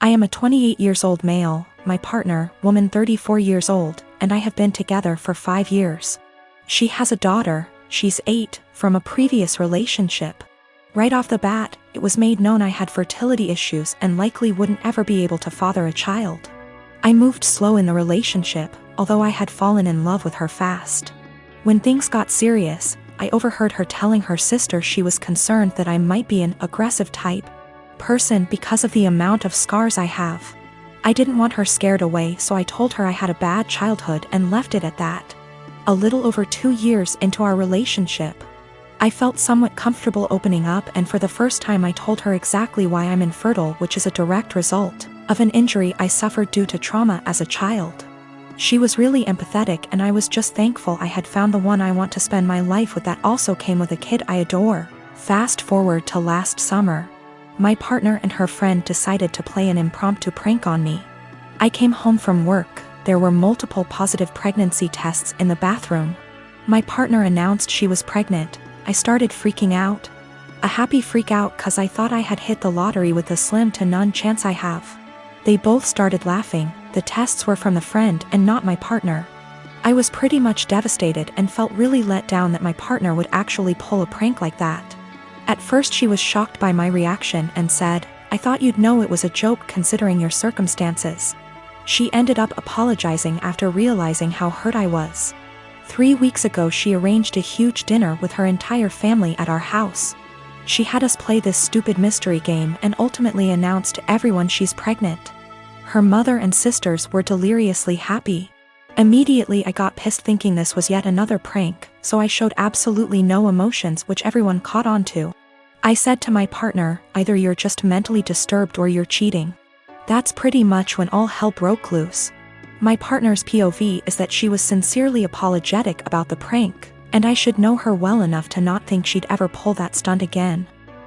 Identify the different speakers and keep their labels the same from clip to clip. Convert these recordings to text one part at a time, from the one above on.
Speaker 1: I am a 28 years old male, my partner, woman 34 years old, and I have been together for 5 years. She has a daughter, she's 8, from a previous relationship. Right off the bat, it was made known I had fertility issues and likely wouldn't ever be able to father a child. I moved slow in the relationship, although I had fallen in love with her fast. When things got serious, I overheard her telling her sister she was concerned that I might be an aggressive type person because of the amount of scars I have. I didn't want her scared away, so I told her I had a bad childhood and left it at that. A little over 2 years into our relationship, I felt somewhat comfortable opening up, and for the first time I told her exactly why I'm infertile, which is a direct result of an injury I suffered due to trauma as a child. She was really empathetic, and I was just thankful I had found the one I want to spend my life with that also came with a kid I adore. Fast forward to last summer. My partner and her friend decided to play an impromptu prank on me. I came home from work. There were multiple positive pregnancy tests in the bathroom. My partner announced she was pregnant. I started freaking out. A happy freak out cause I thought I had hit the lottery with the slim to none chance I have. They both started laughing. The tests were from the friend and not my partner. I was pretty much devastated and felt really let down that my partner would actually pull a prank like that. At first she was shocked by my reaction and said, "I thought you'd know it was a joke considering your circumstances." She ended up apologizing after realizing how hurt I was. 3 weeks ago she arranged a huge dinner with her entire family at our house. She had us play this stupid mystery game and ultimately announced to everyone she's pregnant. Her mother and sisters were deliriously happy. Immediately I got pissed thinking this was yet another prank, so I showed absolutely no emotions, which everyone caught on to. I said to my partner, "Either you're just mentally disturbed or you're cheating." That's pretty much when all hell broke loose. My partner's POV is that she was sincerely apologetic about the prank, and I should know her well enough to not think she'd ever pull that stunt again.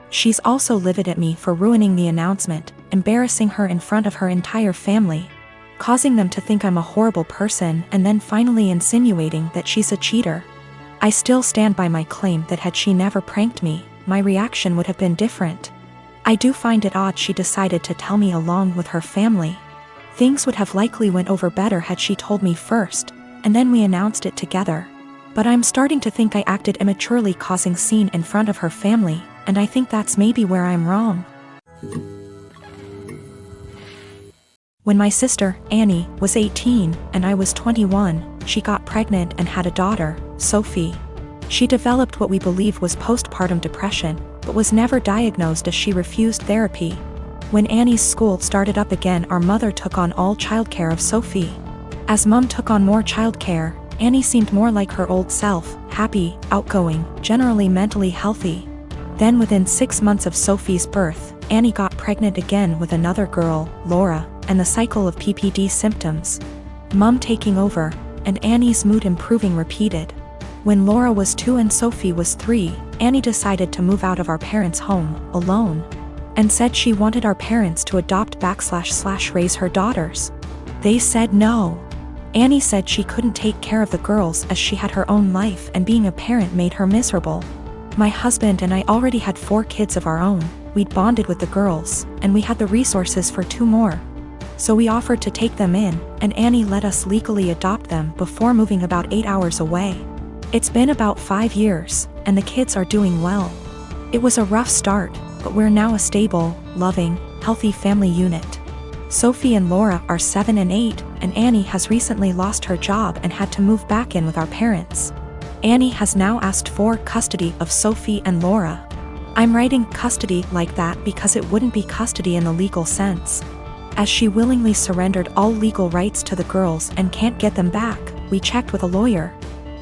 Speaker 1: She's also livid at me for ruining the announcement, embarrassing her in front of her entire family, causing them to think I'm a horrible person, and then finally insinuating that she's a cheater. I still stand by my claim that had she never pranked me, my reaction would have been different. I do find it odd she decided to tell me along with her family. Things would have likely went over better had she told me first, and then we announced it together. But I'm starting to think I acted immaturely causing scene in front of her family, and I think that's maybe where I'm wrong. When my sister, Annie, was 18 and I was 21, she got pregnant and had a daughter, Sophie. She developed what we believe was postpartum depression, but was never diagnosed as she refused therapy. When Annie's school started up again, our mother took on all childcare of Sophie. As Mum took on more childcare, Annie seemed more like her old self, happy, outgoing, generally mentally healthy. Then within 6 months of Sophie's birth, Annie got pregnant again with another girl, Laura, and the cycle of PPD symptoms, Mum taking over, and Annie's mood improving repeated. When Laura was 2 and Sophie was 3, Annie decided to move out of our parents' home, alone, and said she wanted our parents to adopt/raise her daughters. They said no. Annie said she couldn't take care of the girls as she had her own life and being a parent made her miserable. My husband and I already had 4 kids of our own, we'd bonded with the girls, and we had the resources for 2 more. So we offered to take them in, and Annie let us legally adopt them before moving about 8 hours away. It's been about 5 years, and the kids are doing well. It was a rough start, but we're now a stable, loving, healthy family unit. Sophie and Laura are 7 and 8, and Annie has recently lost her job and had to move back in with our parents. Annie has now asked for custody of Sophie and Laura. I'm writing custody like that because it wouldn't be custody in the legal sense, as she willingly surrendered all legal rights to the girls and can't get them back. We checked with a lawyer.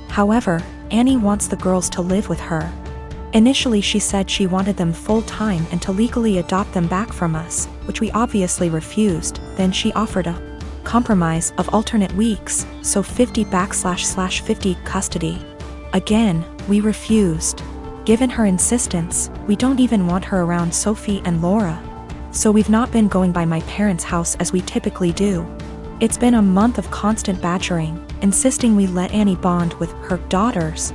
Speaker 1: However, Annie wants the girls to live with her. Initially she said she wanted them full-time and to legally adopt them back from us, which we obviously refused. Then she offered a compromise of alternate weeks, so 50//50 custody. Again, we refused. Given her insistence, we don't even want her around Sophie and Laura. So we've not been going by my parents' house as we typically do. It's been a month of constant badgering, insisting we let Annie bond with her daughters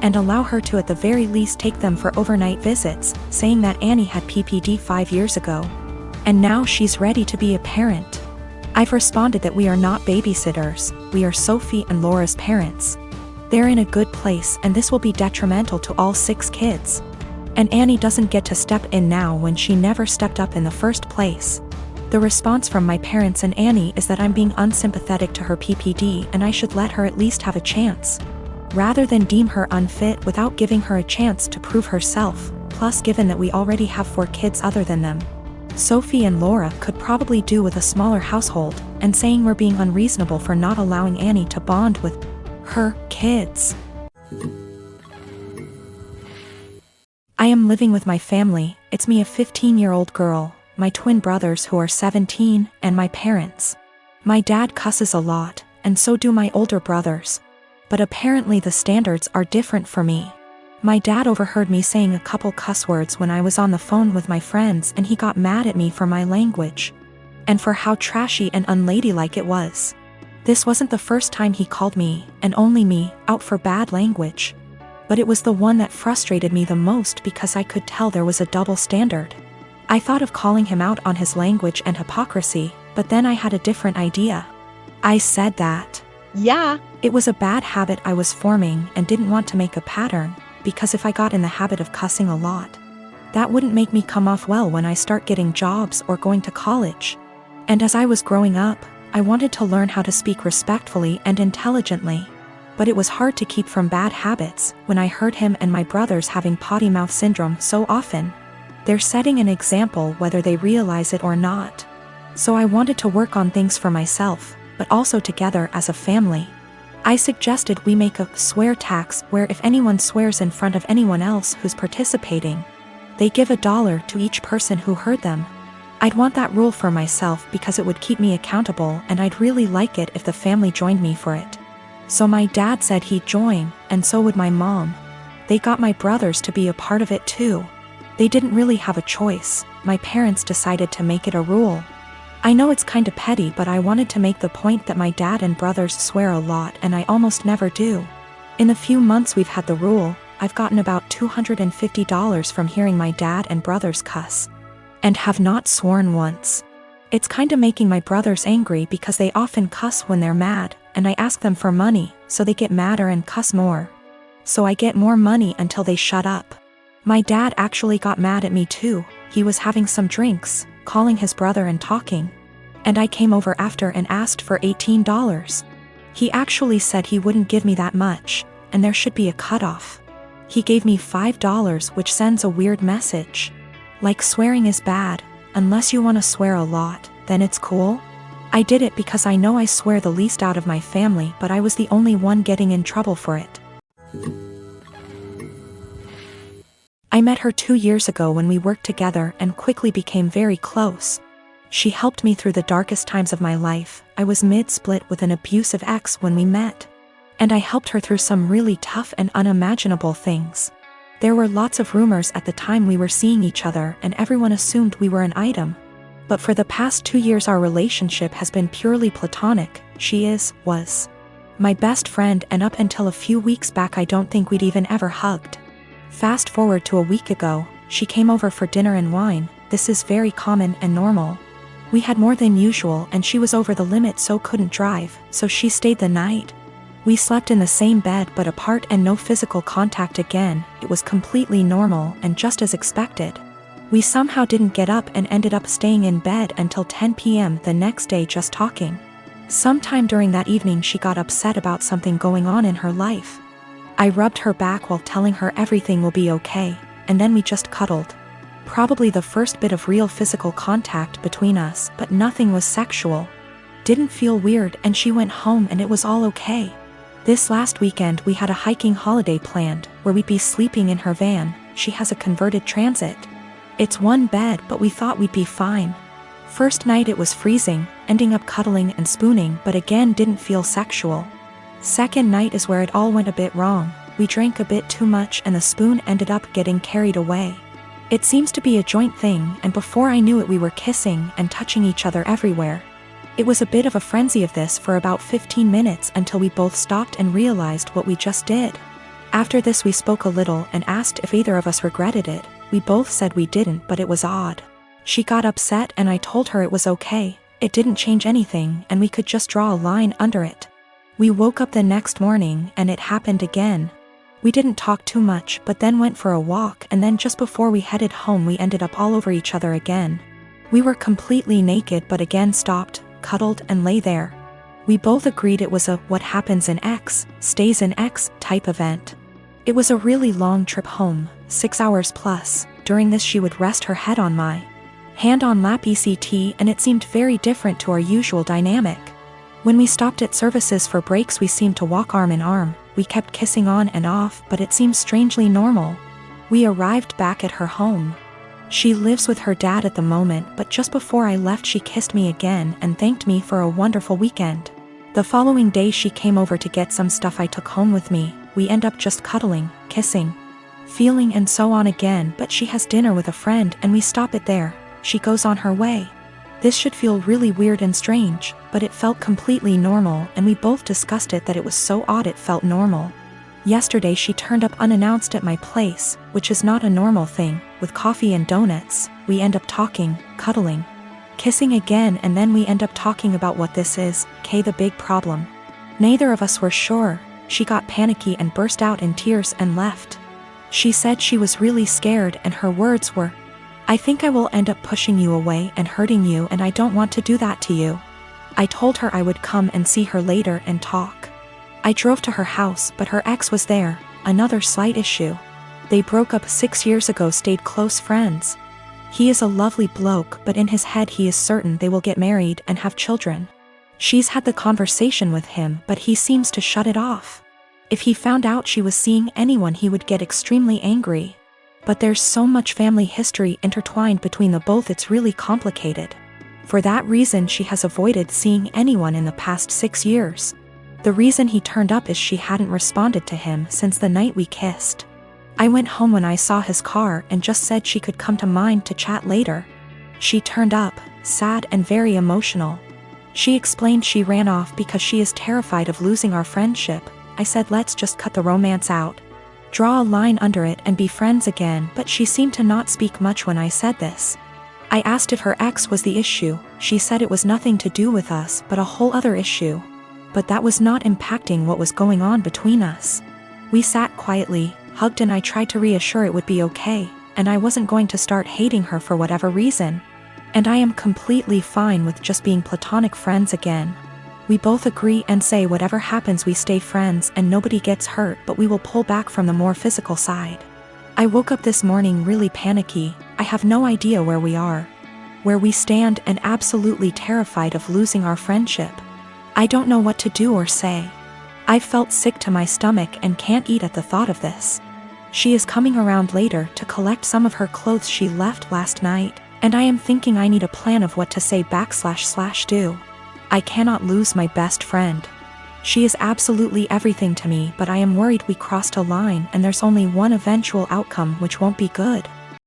Speaker 1: and allow her to at the very least take them for overnight visits, saying that Annie had PPD 5 years ago. And now she's ready to be a parent. I've responded that we are not babysitters, we are Sophie and Laura's parents. They're in a good place and this will be detrimental to all 6 kids. And Annie doesn't get to step in now when she never stepped up in the first place. The response from my parents and Annie is that I'm being unsympathetic to her PPD and I should let her at least have a chance, rather than deem her unfit without giving her a chance to prove herself, plus given that we already have 4 kids other than them. Sophie and Laura could probably do with a smaller household, and saying we're being unreasonable for not allowing Annie to bond with her kids. I am living with my family. It's me, a 15-year-old girl, my twin brothers who are 17, and my parents. My dad cusses a lot, and so do my older brothers. But apparently the standards are different for me. My dad overheard me saying a couple cuss words when I was on the phone with my friends and he got mad at me for my language. And for how trashy and unladylike it was. This wasn't the first time he called me, and only me, out for bad language. But it was the one that frustrated me the most because I could tell there was a double standard. I thought of calling him out on his language and hypocrisy, but then I had a different idea. I said that, yeah, it was a bad habit I was forming and didn't want to make a pattern, because if I got in the habit of cussing a lot, that wouldn't make me come off well when I start getting jobs or going to college. And as I was growing up, I wanted to learn how to speak respectfully and intelligently. But it was hard to keep from bad habits when I heard him and my brothers having potty mouth syndrome so often. They're setting an example whether they realize it or not. So I wanted to work on things for myself, but also together as a family. I suggested we make a swear tax where if anyone swears in front of anyone else who's participating, they give $1 to each person who heard them. I'd want that rule for myself because it would keep me accountable and I'd really like it if the family joined me for it. So my dad said he'd join, and so would my mom. They got my brothers to be a part of it too. They didn't really have a choice, my parents decided to make it a rule. I know it's kinda petty, but I wanted to make the point that my dad and brothers swear a lot and I almost never do. In the few months we've had the rule, I've gotten about $250 from hearing my dad and brothers cuss. And have not sworn once. It's kinda making my brothers angry because they often cuss when they're mad, and I ask them for money, so they get madder and cuss more. So I get more money until they shut up. My dad actually got mad at me too. He was having some drinks, calling his brother and talking. And I came over after and asked for $18. He actually said he wouldn't give me that much, and there should be a cutoff. He gave me $5, which sends a weird message. Like swearing is bad, unless you want to swear a lot, then it's cool. I did it because I know I swear the least out of my family, but I was the only one getting in trouble for it. I met her 2 years ago when we worked together and quickly became very close. She helped me through the darkest times of my life. I was mid-split with an abusive ex when we met. And I helped her through some really tough and unimaginable things. There were lots of rumors at the time we were seeing each other and everyone assumed we were an item. But for the past 2 years our relationship has been purely platonic. She was my best friend, and up until a few weeks back I don't think we'd even ever hugged. Fast forward to a week ago, she came over for dinner and wine. This is very common and normal. We had more than usual and she was over the limit so couldn't drive, so she stayed the night. We slept in the same bed but apart and no physical contact again. It was completely normal and just as expected. We somehow didn't get up and ended up staying in bed until 10 p.m. the next day just talking. Sometime during that evening she got upset about something going on in her life. I rubbed her back while telling her everything will be okay, and then we just cuddled. Probably the first bit of real physical contact between us, but nothing was sexual. Didn't feel weird, and she went home and it was all okay. This last weekend we had a hiking holiday planned, where we'd be sleeping in her van. She has a converted Transit. It's one bed, but we thought we'd be fine. First night it was freezing, ending up cuddling and spooning, but again didn't feel sexual. Second night is where it all went a bit wrong. We drank a bit too much and the spoon ended up getting carried away. It seems to be a joint thing, and before I knew it we were kissing and touching each other everywhere. It was a bit of a frenzy of this for about 15 minutes until we both stopped and realized what we just did. After this we spoke a little and asked if either of us regretted it. We both said we didn't, but it was odd. She got upset and I told her it was okay, it didn't change anything and we could just draw a line under it. We woke up the next morning and it happened again. We didn't talk too much but then went for a walk, and then just before we headed home we ended up all over each other again. We were completely naked but again stopped, cuddled and lay there. We both agreed it was a what happens in X, stays in X type event. It was a really long trip home, 6 hours plus. During this she would rest her head on my hand on lap ECT, and it seemed very different to our usual dynamic. When we stopped at services for breaks we seemed to walk arm in arm. We kept kissing on and off but it seemed strangely normal. We arrived back at her home. She lives with her dad at the moment, but just before I left she kissed me again and thanked me for a wonderful weekend. The following day she came over to get some stuff I took home with me. We end up just cuddling, kissing, feeling and so on again, but she has dinner with a friend and we stop it there. She goes on her way. This should feel really weird and strange, but it felt completely normal and we both discussed it that it was so odd it felt normal. Yesterday she turned up unannounced at my place, which is not a normal thing, with coffee and donuts. We end up talking, cuddling, kissing again, and then we end up talking about what this is, the big problem. Neither of us were sure. She got panicky and burst out in tears and left. She said she was really scared and her words were, "I think I will end up pushing you away and hurting you and I don't want to do that to you." I told her I would come and see her later and talk. I drove to her house but her ex was there, another slight issue. They broke up 6 years ago, stayed close friends. He is a lovely bloke but in his head he is certain they will get married and have children. She's had the conversation with him but he seems to shut it off. If he found out she was seeing anyone he would get extremely angry. But there's so much family history intertwined between the both, it's really complicated. For that reason she has avoided seeing anyone in the past 6 years. The reason he turned up is she hadn't responded to him since the night we kissed. I went home when I saw his car and just said she could come to mine to chat later. She turned up, sad and very emotional. She explained she ran off because she is terrified of losing our friendship. I said let's just cut the romance out, draw a line under it and be friends again, but she seemed to not speak much when I said this. I asked if her ex was the issue. She said it was nothing to do with us but a whole other issue. But that was not impacting what was going on between us. We sat quietly, hugged, and I tried to reassure it would be okay, and I wasn't going to start hating her for whatever reason. And I am completely fine with just being platonic friends again. We both agree and say whatever happens we stay friends and nobody gets hurt, but we will pull back from the more physical side. I woke up this morning really panicky. I have no idea where we are, where we stand, and absolutely terrified of losing our friendship. I don't know what to do or say. I felt sick to my stomach and can't eat at the thought of this. She is coming around later to collect some of her clothes she left last night, and I am thinking I need a plan of what to say / do. I cannot lose my best friend. She is absolutely everything to me, but I am worried we crossed a line and there's only one eventual outcome which won't be good.